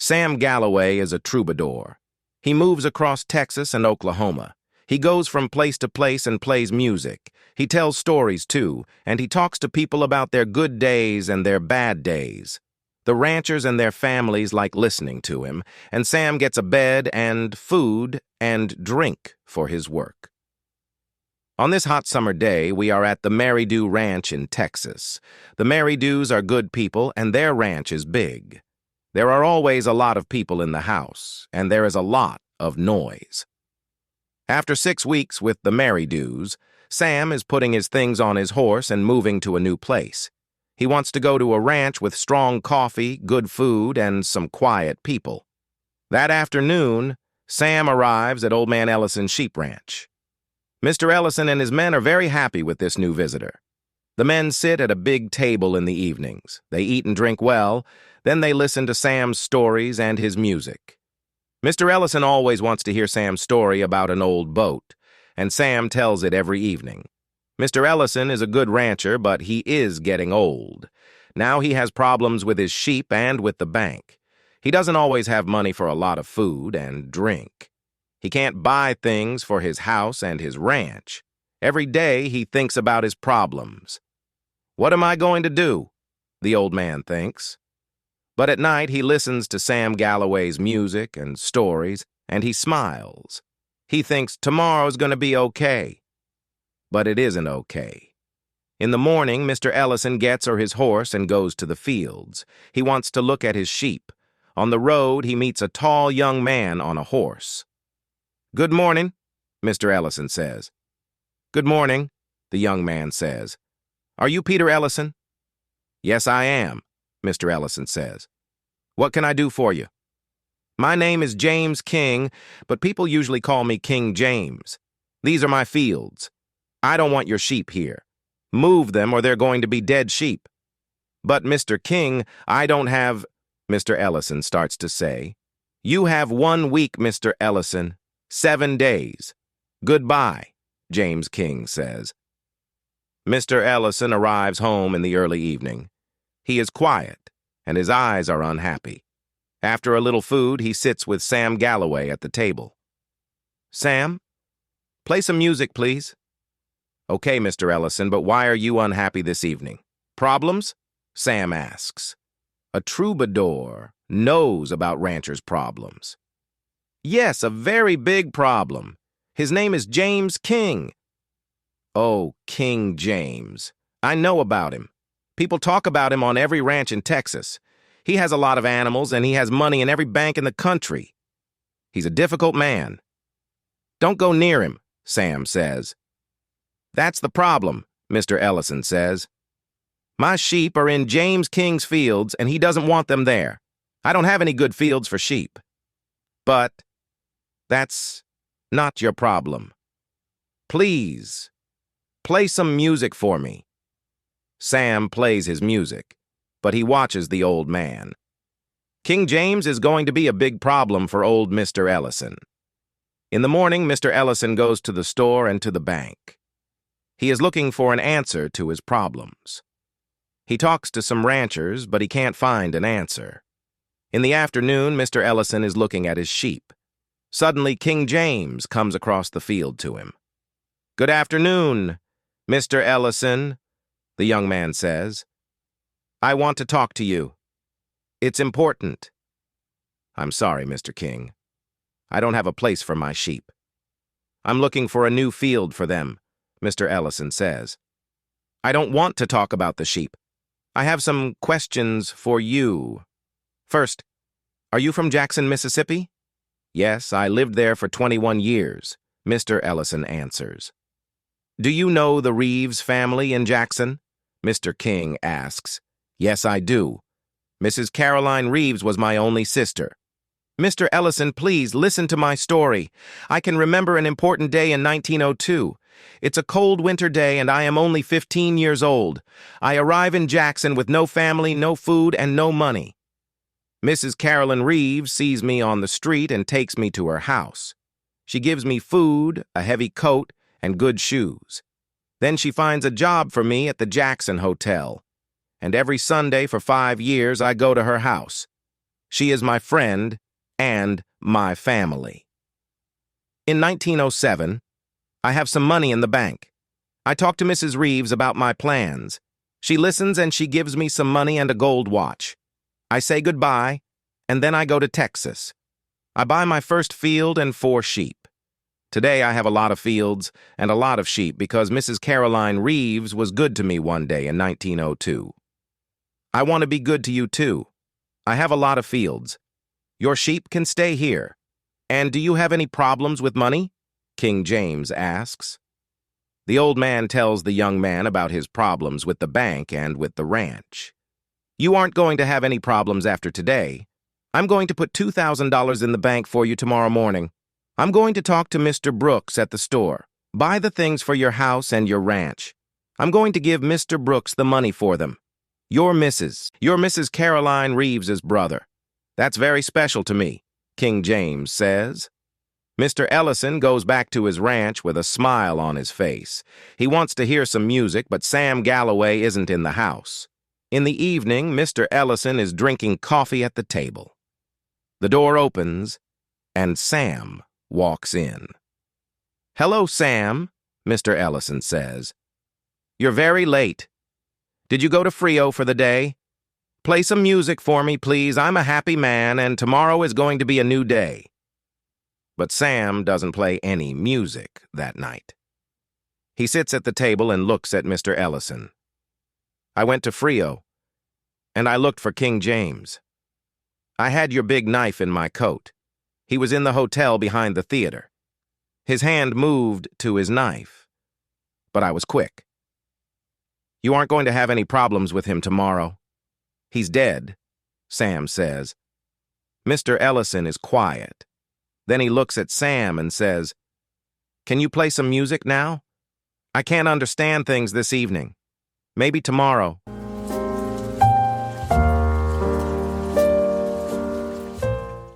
Sam Galloway is a troubadour. He moves across Texas and Oklahoma. He goes from place to place and plays music. He tells stories, too, and he talks to people about their good days and their bad days. The ranchers and their families like listening to him, and Sam gets a bed and food and drink for his work. On this hot summer day, we are at the AUDIOBOOK Ranch in Texas. The AUDIOBOOks are good people, and their ranch is big. There are always a lot of people in the house, and there is a lot of noise. After 6 weeks with the AUDIOBOOks, Sam is putting his things on his horse and moving to a new place. He wants to go to a ranch with strong coffee, good food, and some quiet people. That afternoon, Sam arrives at Old Man Ellison's sheep ranch. Mr. Ellison and his men are very happy with this new visitor. The men sit at a big table in the evenings. They eat and drink well, then they listen to Sam's stories and his music. Mr. Ellison always wants to hear Sam's story about an old boat, and Sam tells it every evening. Mr. Ellison is a good rancher, but he is getting old. Now he has problems with his sheep and with the bank. He doesn't always have money for a lot of food and drink. He can't buy things for his house and his ranch. Every day he thinks about his problems. What am I going to do? The old man thinks. But at night he listens to Sam Galloway's music and stories, and he smiles. He thinks tomorrow's going to be okay. But it isn't okay. In the morning, Mr. Ellison gets on his horse and goes to the fields. He wants to look at his sheep. On the road, he meets a tall young man on a horse. "Good morning," Mr. Ellison says. "Good morning," the young man says. "Are you Peter Ellison?" "Yes, I am," Mr. Ellison says. "What can I do for you?" "My name is James King, but people usually call me King James. These are my fields. I don't want your sheep here. Move them or they're going to be dead sheep." "But, Mr. King, I don't have—" Mr. Ellison starts to say. "You have 1 week, Mr. Ellison. 7 days. Goodbye," James King says. Mr. Ellison arrives home in the early evening. He is quiet, and his eyes are unhappy. After a little food, he sits with Sam Galloway at the table. "Sam, play some music, please." "Okay, Mr. Ellison, but why are you unhappy this evening?" "Problems?" Sam asks. A troubadour knows about ranchers' problems. "Yes, a very big problem. His name is James King." "Oh, King James. I know about him. People talk about him on every ranch in Texas. He has a lot of animals, and he has money in every bank in the country. He's a difficult man." "Don't go near him," Sam says. "That's the problem," Mr. Ellison says. "My sheep are in James King's fields, and he doesn't want them there. I don't have any good fields for sheep." "But that's not your problem. Please, play some music for me." Sam plays his music, but he watches the old man. King James is going to be a big problem for old Mr. Ellison. In the morning, Mr. Ellison goes to the store and to the bank. He is looking for an answer to his problems. He talks to some ranchers, but he can't find an answer. In the afternoon, Mr. Ellison is looking at his sheep. Suddenly, King James comes across the field to him. "Good afternoon, Mr. Ellison," the young man says. "I want to talk to you. It's important." "I'm sorry, Mr. King. I don't have a place for my sheep." "I'm looking for a new field for them," Mr. Ellison says. "I don't want to talk about the sheep. I have some questions for you. First, are you from Jackson, Mississippi?" "Yes, I lived there for 21 years, Mr. Ellison answers. "Do you know the Reeves family in Jackson?" Mr. King asks. "Yes, I do. Mrs. Caroline Reeves was my only sister." "Mr. Ellison, please listen to my story. I can remember an important day in 1902. It's a cold winter day, and I am only 15 years old. I arrive in Jackson with no family, no food, and no money. Mrs. Caroline Reeves sees me on the street and takes me to her house. She gives me food, a heavy coat, and good shoes. Then she finds a job for me at the Jackson Hotel. And every Sunday for 5 years I go to her house. She is my friend and my family. In 1907, I have some money in the bank. I talk to Mrs. Reeves about my plans. She listens and she gives me some money and a gold watch. I say goodbye, and then I go to Texas. I buy my first field and 4 sheep. Today I have a lot of fields and a lot of sheep because Mrs. Caroline Reeves was good to me one day in 1902. I want to be good to you too. I have a lot of fields. Your sheep can stay here. And do you have any problems with money? King James asks. The old man tells the young man about his problems with the bank and with the ranch. You aren't going to have any problems after today. I'm going to put $2,000 in the bank for you tomorrow morning. I'm going to talk to Mr. Brooks at the store. Buy the things for your house and your ranch. I'm going to give Mr. Brooks the money for them. You're Mrs. Caroline Reeves's brother. That's very special to me, King James says. Mr. Ellison goes back to his ranch with a smile on his face. He wants to hear some music, but Sam Galloway isn't in the house. In the evening, Mr. Ellison is drinking coffee at the table. The door opens, and Sam walks in. Hello, Sam, Mr. Ellison says. You're very late. Did you go to Frio for the day? Play some music for me, please. I'm a happy man, and tomorrow is going to be a new day. But Sam doesn't play any music that night. He sits at the table and looks at Mr. Ellison. I went to Frio, and I looked for King James. I had your big knife in my coat. He was in the hotel behind the theater. His hand moved to his knife, but I was quick. You aren't going to have any problems with him tomorrow. He's dead, Sam says. Mr. Ellison is quiet. Then he looks at Sam and says, Can you play some music now? I can't understand things this evening. Maybe tomorrow.